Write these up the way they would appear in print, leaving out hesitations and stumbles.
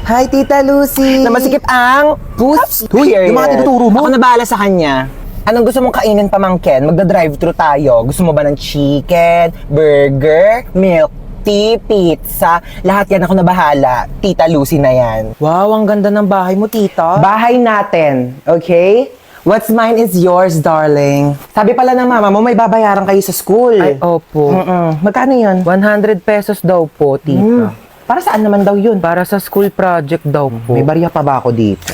Hi, Tita Lucy! Na masikip ang puss. Uy, yung mga tinuturo mo. Ako na bahala sa kanya. Anong gusto mong kainin, pamangkin? Magda-drive-thru tayo. Gusto mo ba ng chicken, burger, milk tea, pizza? Lahat yan ako na bahala. Tita Lucy na yan. Wow, ang ganda ng bahay mo, Tita. Bahay natin, okay? What's mine is yours, darling. Sabi pala ng mama mo, may babayaran kayo sa school. Ay, opo. Magkano yun? 100 pesos daw po, Tita. Para saan naman daw yun? Para sa school project daw po. May barya pa ba ako dito?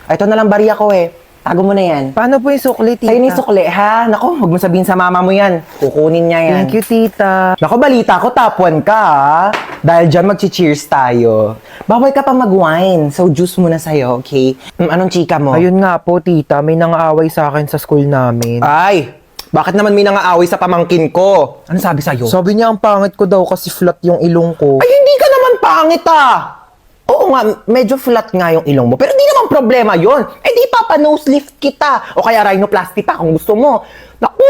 Ito na lang barya ko eh. Tago mo na yan. Paano po yung sukli, Tita? Sa'yo ni sukli, ha? Naku, huwag mo sabihin sa mama mo yan. Kukunin niya yan. Thank you, Tita. Naku, balita ko, top 1 ka, ha? Dahil dyan, mag-cheers tayo. Bawal ka pa mag-wine, so juice muna sa'yo, okay? Anong chika mo? Ayun nga po, Tita. May nangaaway sa akin sa school namin. Ay! Bakit naman may nangaaway sa pamangkin ko? Ano sabi sa'yo? Sabi niya ang pangit ko daw kasi flat yung ilong ko. Ay, hindi ka naman pangit, ah! Oo nga, medyo flat nga yung ilong mo. Pero di naman problema yon. Eh di papa-nose lift kita. O kaya rhinoplasty pa kung gusto mo. Naku!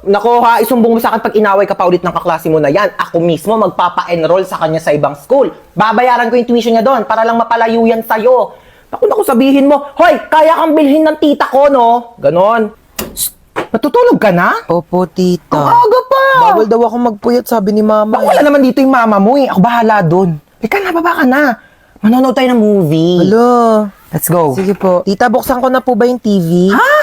Naku ha, isumbong mo sa akin pag inaway ka pa ulit ng kaklase mo na yan. Ako mismo magpapa-enroll sa kanya sa ibang school. Babayaran ko yung tuition niya doon para lang mapalayo yan sa'yo. Naku, sabihin mo, hoy, kaya kang bilhin ng tita ko, no? Ganon. Shh, natutulog ka na? Opo, Tita. Ang aga pa! Bawal daw ako magpuyat, sabi ni Mama. Naku, wala naman dito yung mama mo eh. Ako bahala doon. Ika na, baba ka na. Manonood tayo ng movie. Hello. Let's go. Sige po. Tita, buksan ko na po ba yung TV? Ha?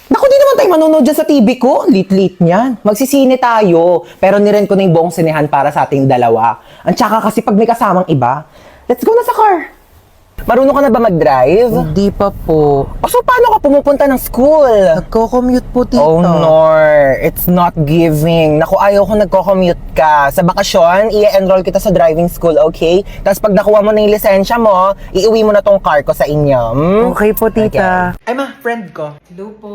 Naku, di naman tayo manonood dyan sa TV ko. Lit-lit niyan. Magsisine tayo. Pero nirent ko na yung buong sinehan para sa ating dalawa. Ang tsaka kasi pag may kasamang iba, let's go na sa car. Marunong ka na ba mag-drive? Hindi pa po. O so, paano ka pumupunta ng school? Nagko-commute po, Tita. Oh, Nor. It's not giving. Naku, ayaw ko nagko-commute ka. Sa bakasyon, i-enroll kita sa driving school, okay? Tapos pag nakuha mo na yung lisensya mo, iuwi mo na tong car ko sa inyo. Okay po, Tita. Ay ma, friend ko. Hello po.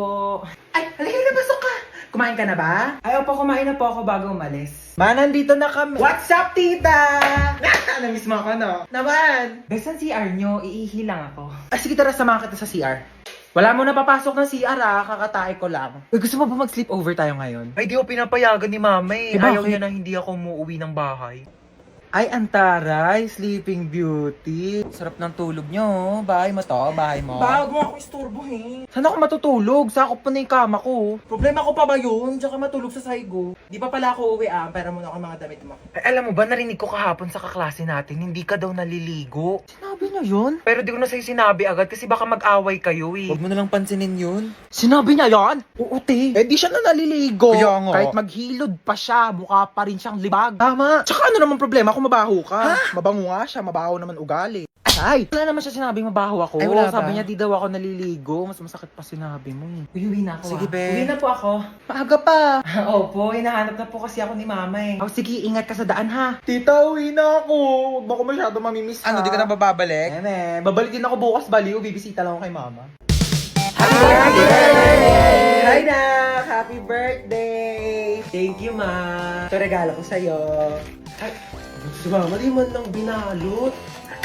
Ay, halika na, pasok ka. Kumain ka na ba? Ayaw po, kumain na po ako bago umalis. Ma, nandito na kami. What's up, Tita? Namiss mo ako, no? Naman. Besan CR nyo, iihi lang ako. Ay, sige, tara, samahan kita sa CR. Wala mo na papasok ng CR kakatae ko lang. Uy, gusto mo ba mag-sleepover tayo ngayon? Ay, di ako pinapayagan ni mama eh. Eh, Ayaw bakit? niya na hindi ako umuwi ng bahay. Ay, antaray, Sleeping Beauty. Sarap ng tulog nyo. Bahay mo to, bahay mo. Bago ako istorbohin. Saan ako matutulog? Sakop pa na yung kama ko. Problema ko pa ba yun? Tsaka matulog sa saigo. Di pa pala ako uwi pera muna ako mga damit mo. Ay, alam mo ba, narinig ko kahapon sa kaklase natin, hindi ka daw naliligo. Sinabi niya yun? Pero di ko na sa'yo sinabi agad kasi baka mag-away kayo eh. Huwag mo nalang pansinin yun. Sinabi niya yan? Oo, te. Eh di siya na naliligo. Kaya nga. Kahit maghilod pa siya, mukha pa rin siyang libag. Tama. Tsaka ano naman problema kung mabaho ka? Mabango nga siya, mabaho naman ugali. Ay! Wala naman siya sinabing mabaho ako. Ay, wala Sabi ba? niya di daw ako naliligo. Mas masakit pa sinabi mo eh. Uwi na ako. Sige, be. Uwi na po ako. Maaga pa. Opo, hinahanap na po kasi ako ni mama eh. Oh, sige, ingat ka sa daan ha. Tita, uwi na ako. Huwag mo ko masyado mamimiss Ano, di ka na bababalik? Babalik din ako bukas baliw. Bibisita lang ako kay mama. Happy birthday! Hi na! Happy birthday! Thank you, ma. Ito regalo ko sa'yo. Ay, si mama, di man lang binalot.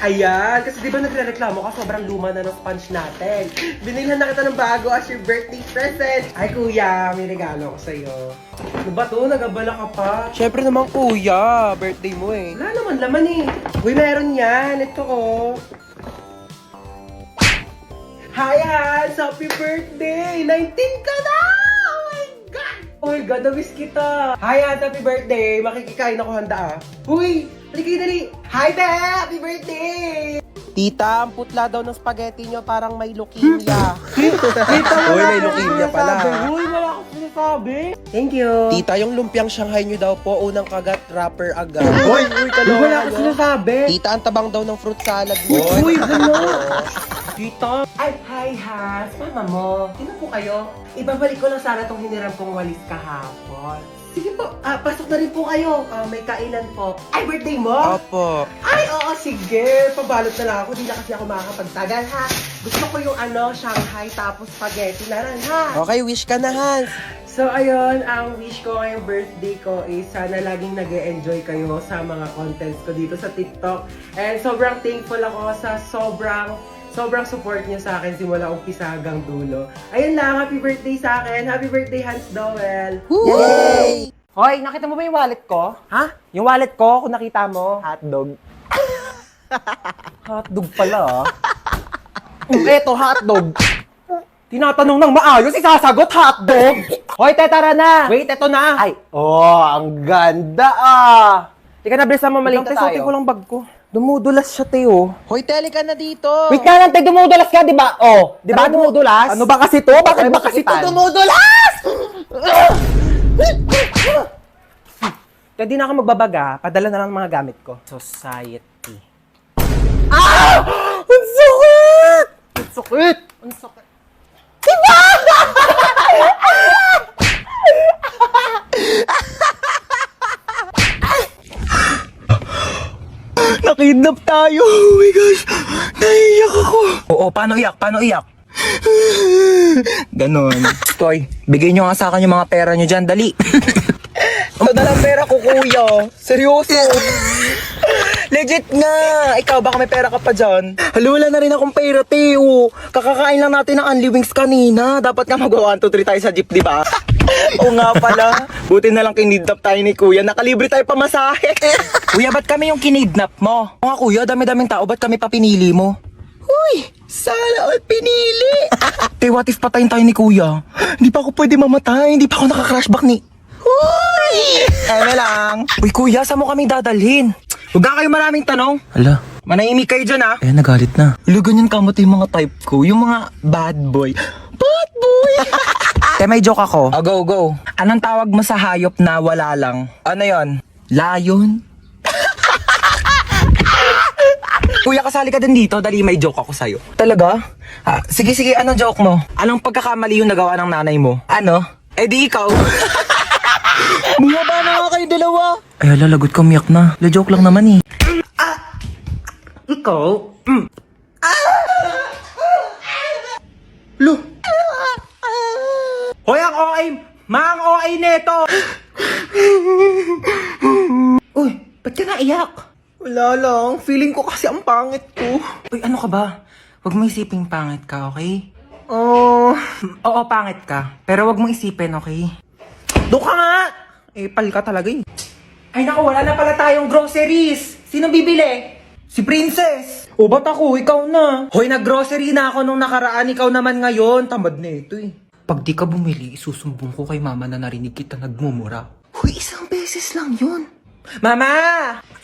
Ayan, kasi di ba nagre-reklamo ka, sobrang luma na ng sponge natin. Binilhan na kita ng bago as your birthday present. Ay, kuya, may regalo ko sa'yo. Ano ba to? Nagabala ka pa? Siyempre naman kuya, birthday mo eh. Wala naman laman eh. Uy, meron yan. Ito ko. Hi, Hans! Happy birthday! 19 ka na! Oh my God! Oh my God, na-miss kita! Hi, Hans! Happy birthday! Makikikain ako handa ah. Uy! Halika dali! Hi, Te! Happy birthday! Tita, ang putla daw ng spaghetti nyo parang may leukemia. Uy, may leukemia pala. Uy, wala akong sinasabi! Thank you! Tita, yung lumpiang Shanghai nyo daw po, unang kagat, wrapper agad. Uy, Wala akong sinasabi! Tita, ang tabang daw ng fruit salad mo. Uy, gano'n! Tita! Ay, hi, Has! Mama mo, sino po kayo? Ibabalik ko lang sana itong hiniram kong walis kahapon. Sige po, pasok na rin po kayo. May kainan po. Ay, birthday mo? Opo. Ay, oo, sige. Pabalot na lang ako. Di na kasi ako makakapagtagal, ha? Gusto ko yung Shanghai tapos spaghetti na rin, ha? Okay, wish ka na, Hans. So, ayun, ang wish ko ngayong birthday ko is sana laging nag-e-enjoy kayo sa mga contents ko dito sa TikTok. And sobrang thankful ako sa sobrang support niyo sa akin simula umpisa hanggang dulo. Ayun lang, happy birthday sa akin. Happy birthday, Hans Dowell. Yay! Hoy, nakita mo ba yung wallet ko? Ha? Yung wallet ko, kung nakita mo, hotdog. Hotdog pala, ah. Eto, hotdog. Tinatanong ng maayos, isasagot hotdog. Hoy, te, tara na. Wait, eto na. Ay, ang ganda, ah. Teka na, bless mo, malinta tayo. Suotin ko lang bag ko. Dumudulas siya, te, oh. Hoy, tele ka na dito. Wait ka lang, te, dumudulas ka, di ba? Oh, di ba dumudulas? Ano ba kasi to? Bakit ba kasi to dumudulas? Kaya di na ako magbabaga, padala na lang ang mga gamit ko. Society. Ah! Ang sakit! Ang sakit! Ang sakit! Nakidnap tayo. Oh my gosh. Naiiyak ako. Oo, paano iyak? Paano iyak? Ganon. Toy, bigay nyo nga sa akin yung mga pera nyo dyan. Dali. Ito na lang pera ko, kuya. Seryoso. Legit nga. Ikaw, baka may pera ka pa dyan. Wala na rin akong pera, Teo. Kakakain lang natin ng Unli Wings kanina. Dapat nga mag-1, 2, 3 tayo sa jeep, di ba? Oo nga pala. Buti na lang kinidnap tayo ni kuya. Nakalibre tayo pamasahe. Kuya, ba't kami yung kinidnap mo? Oo nga, kuya, dami-daming tao. Ba't kami pa pinili mo? Uy, sana all pinili. Te, what if patayin tayo ni kuya? Hindi pa ako pwede mamatay. Hindi pa ako nakaka-crashback ni... Uy! Eme lang. Uy, kuya, saan mo kami dadalhin? Huwag ka kayo maraming tanong. Hala. Manahimik kayo dyan, ha? Eh, nagalit na. Hala, ganyan kamot yung mga type ko. Yung mga bad boy. Bad boy! Te, may joke ako. Oh, go, go. Anong tawag mo sa hayop na wala lang? Ano yon? Lion? Kuya, kasali ka din dito. Dali, may joke ako sa'yo. Talaga? Sige, sige. Anong joke mo? Anong pagkakamali yung nagawa ng nanay mo? Ano? Eh di ikaw. Bumaba na nga kayo dalawa. Ay, ala, lagot ka, umiyak na. La joke lang naman eh. Ikaw? Lo. Hoy, ang OA! Ang OA neto! Uy, ba't ka naiyak? Wala lang. Feeling ko kasi ang pangit ko. Uy, ano ka ba? Huwag mo isiping pangit ka, okay? Oh. Oo, pangit ka. Pero huwag mo isipin, okay? Doon ka nga. Eh, pal ka talaga eh. Ay naku, wala na pala tayong groceries. Sino bibili? Si Princess. O ba't ako? Ikaw na. Hoy, nag-grocery na ako nung nakaraan. Ikaw naman ngayon. Tamad na ito eh. Pag di ka bumili, isusumbong ko kay mama na narinig kita nagmumura. Uy, isang beses lang yun. Mama!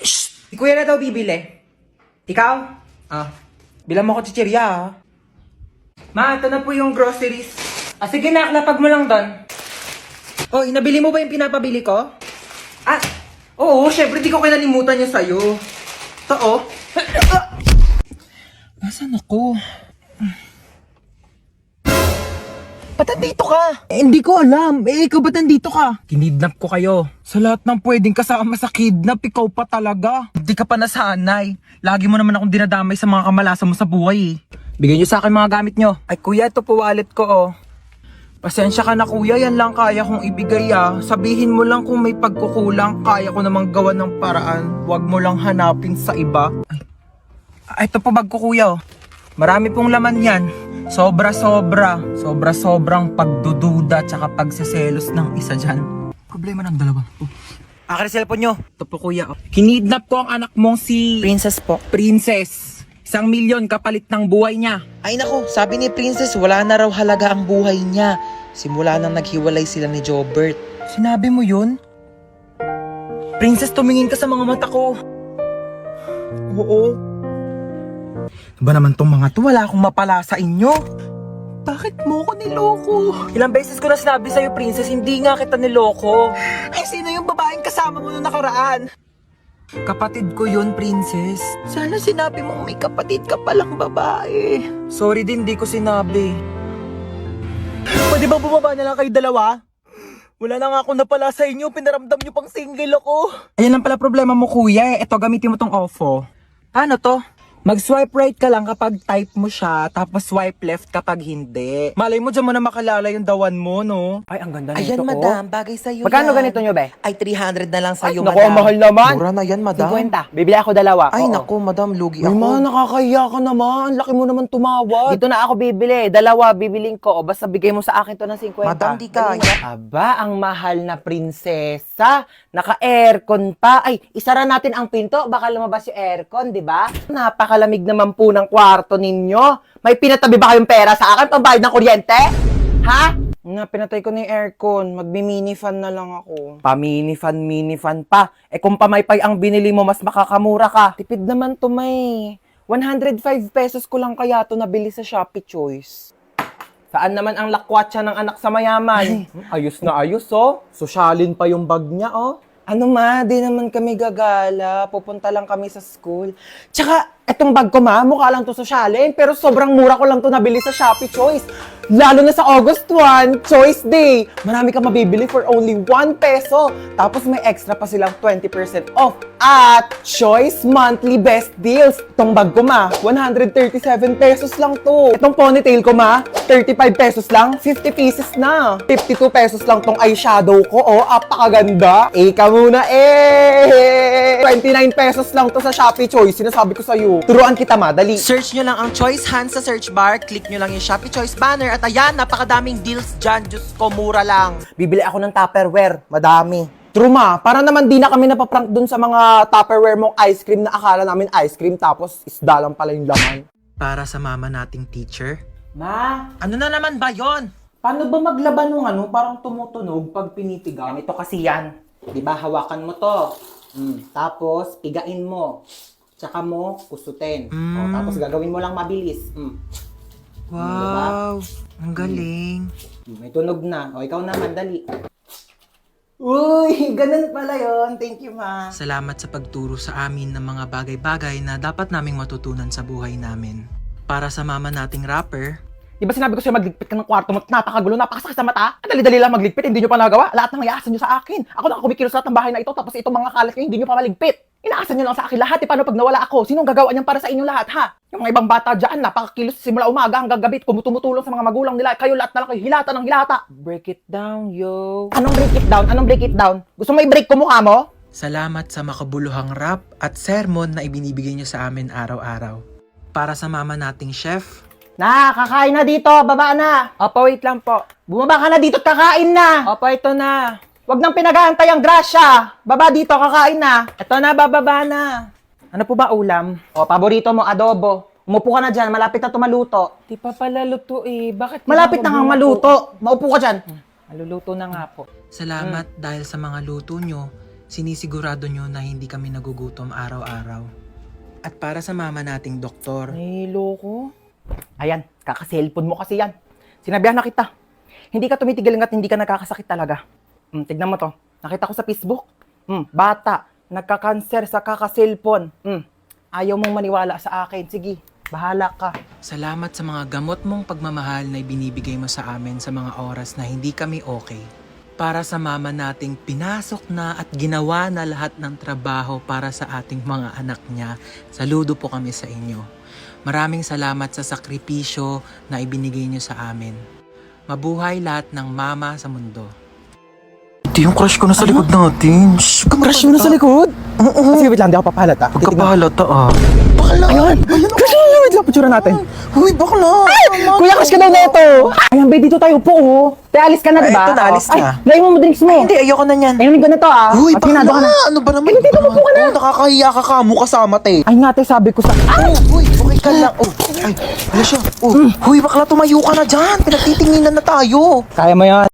Shh! Si kuya na daw bibili. Ikaw? Bilang mo ko chichirya ah. Ma, ito na po yung groceries. Sige na, lapag mo lang doon. Hoy, nabili mo ba yung pinapabili ko? Oo, syempre di ko kinalimutan niya sa'yo. Ito oh. Nasaan ako? Ba't nandito ka? Eh, hindi ko alam. Eh, ikaw ba't nandito ka? Kinidnap ko kayo. Sa lahat ng pwedeng kasama sa kidnap, ikaw pa talaga. Hindi ka pa nasanay. Lagi mo naman akong dinadamay sa mga kamalasan mo sa buhay eh. Bigyan niyo sa akin mga gamit niyo. Ay kuya, ito po wallet ko oh. Pasensya ka na kuya, yan lang kaya kong ibigay ah. Sabihin mo lang kung may pagkukulang, kaya ko namang gawa ng paraan. Huwag mo lang hanapin sa iba. Ay, ito po bag ko kuya oh. Marami pong laman yan. Sobrang pagdududa tsaka pagseselos ng isa dyan. Problema ng dalawa. Akin ang cellphone nyo. Ito po kuya. Kinidnap ko ang anak mong si... Princess po. Princess. 1,000,000 kapalit ng buhay niya. Ay nako, sabi ni Princess, wala na raw halaga ang buhay niya. Simula nang naghiwalay sila ni Jobert. Sinabi mo yun? Princess, tumingin ka sa mga mata ko. Oo. Ba naman tong mga to, wala akong mapala sa inyo. Bakit mo ko niloko? Ilang beses ko na sinabi sa'yo, Princess, hindi nga kita niloko. Ay, sino yung babaeng kasama mo nung nakaraan? Kapatid ko yun, Princess. Sana sinabi mong may kapatid ka palang babae. Sorry din, di ko sinabi. Pwede ba bumaba na lang kayo dalawa? Wala na nga ako napala sa inyo, pinaramdam nyo pang single ako. Ayan lang pala problema mo, kuya. Eto, gamitin mo tong OFO. Paano to? Mag-swipe right ka lang kapag type mo siya, tapos swipe left kapag hindi. Malay mo, dyan mo na makalala yung dawan mo, no? Ay, ang ganda Ayan, nito, madam, bagay sa'yo Magkano yan. ganito nyo, be? Ay, 300 na lang sa'yo, Naku, madam. ang mahal naman. Mura na yan, madam. 50. Bibili ako dalawa. Ay, Oo. naku, madam, lugi Ay, ako. ma, nakakahiya ka naman. Laki mo naman tumawad. Dito na ako bibili. Dalawa, bibiling ko. O, basta bigay mo sa akin to ng 50. Madam, di kaya. Aba, ang mahal na prinsesa. Naka-aircon pa. Ay, isara natin ang pinto. Baka lumabas yung aircon, di ba? Napakalamig naman po ng kwarto ninyo. May pinatabi ba kayong pera sa akin? Pambayad ng kuryente? Ha? Na, pinatay ko na yung aircon. Magmi-mini fan na lang ako. Mini fan pa. Eh kung pamaypay ang binili mo, mas makakamura ka. Tipid naman to, may. 105 pesos ko lang kaya to nabili sa Shopee Choice. Saan naman ang lakwatsa ng anak sa mayaman? Ayos na ayos, oh. Sosyalin pa yung bag niya, oh. Ano ma, di naman kami gagala. Pupunta lang kami sa school. Tsaka, etong bag ko ma, mukha lang to sosyalin. Pero sobrang mura ko lang to nabili sa Shopee Choice. Lalo na sa August 1, Choice Day. Marami ka mabibili for only 1 peso. Tapos may extra pa silang 20% off. At Choice Monthly Best Deals. Itong bag ko ma, 137 pesos lang to. Itong ponytail ko ma, 35 pesos lang, 50 pieces na. 52 pesos lang tong eyeshadow ko. Oh, apakaganda. Ika muna eh. 29 pesos lang to sa Shopee Choice. Sinasabi ko sa'yo. Turuan kita ma, dali. Search nyo lang ang Choice Hands sa search bar, click nyo lang yung Shopee Choice banner, at ayan, napakadaming deals dyan. Diyos ko, mura lang. Bibili ako ng Tupperware. Madami. True ma, para naman di na kami napaprank dun sa mga Tupperware mong ice cream na akala namin ice cream tapos isda lang pala yung laman. Para sa mama nating teacher. Ma, Ano na naman ba yon? paano ba maglaban ng ano? Parang tumutunog pag pinitigan. Ito kasi yan. Di ba, hawakan mo to. Tapos, pigain mo. Tsaka mo, kusutin. O, tapos gagawin mo lang mabilis. Wow, ang galing. May tunog na. O, ikaw naman, dali. Uy, ganun pala yon. Thank you, ma. Salamat sa pagturo sa amin ng mga bagay-bagay na dapat naming matutunan sa buhay namin. Para sa mama nating rapper, Di ba sinabi ko sa'yo magligpit ka ng kwarto mo? Napakagulo, napakasakit sa mata. Ang dali-dali lang magligpit, hindi nyo pa nagawa. Lahat ng iaasan nyo sa akin. Ako na kumikilos lahat ng bahay na ito, tapos itong mga kalat nyo, hindi nyo pa maligpit. Inaasan nyo lang sa akin lahat. Paano pag nawala ako? Sinong gagawa niyan para sa inyo lahat, ha? Yung mga ibang bata dyan, napakakilos simula umaga hanggang gabi, tumutulong sa mga magulang nila. Kayo lahat na lang kayo, hilata ng hilata. Break it down, yo. Anong break it down? Anong break it down? Gusto mo i-break ko mukha mo? salamat sa makabuluhang rap at sermon na ibinibigay nyo sa amin araw-araw. Para sa mama nating chef, Na, kakain na dito. Baba na. Opo, wait lang po. Bumaba ka na dito at kakain na. Opo, ito na. Huwag nang pinag-aantay ang grasya. Baba dito, kakain na. Ito na, bababa na. Ano po ba ulam? O, paborito mo, adobo. Umupo ka na dyan, malapit na tumaluto. Di pa pala luto eh. Bakit? Malapit na nga maluto. Maupo ka dyan. Maluluto na nga po. salamat dahil sa mga luto nyo, sinisigurado nyo na hindi kami nagugutom araw-araw. At para sa mama nating doktor, Ay, loko. Ayan, kaka-cellphone mo kasi yan. Sinabihan na kita. Hindi ka tumitigil hanggat hindi ka nagkakasakit talaga. Tignan mo to. Nakita ko sa Facebook. Bata, nagka-cancer sa kaka-cellphone. Ayaw mong maniwala sa akin. Sige, bahala ka. salamat sa mga gamot mong pagmamahal na ibinibigay mo sa amin sa mga oras na hindi kami okay. Para sa mama nating pinasok na at ginawa na lahat ng trabaho para sa ating mga anak niya, saludo po kami sa inyo. Maraming salamat sa sakripisyo na ibinigay niyo sa amin. Mabuhay lahat ng mama sa mundo. Ito yung crush ko na sa likod natin. Crush mo na sa likod? Sige, wait lang, di ako papahalata. Pagkapahalata Bakla! Ayun! Crush mo na, wait lang, picture natin. Uy, bakla! Kuya, crush ka daw na ito. Ayan, babe, dito tayo po, oh. Te, alis ka na, Ay, diba? ito na, alis na. Ay, naiwan mo drinks mo. Hindi, ayoko na yan. Ayun, ganito, ah. Uy, At hinado ka na. Ano ba naman? Hindi, tumupo ka na. Oh, nakakahiya ka ka. Mukha kasama, te. Ay nga, te, sabi ko sa... Uy, okay ka lang. Ay, ano siya? Huy, bakla, tumayo ka na dyan. Pinagtitinginan na tayo. Kaya mo yan.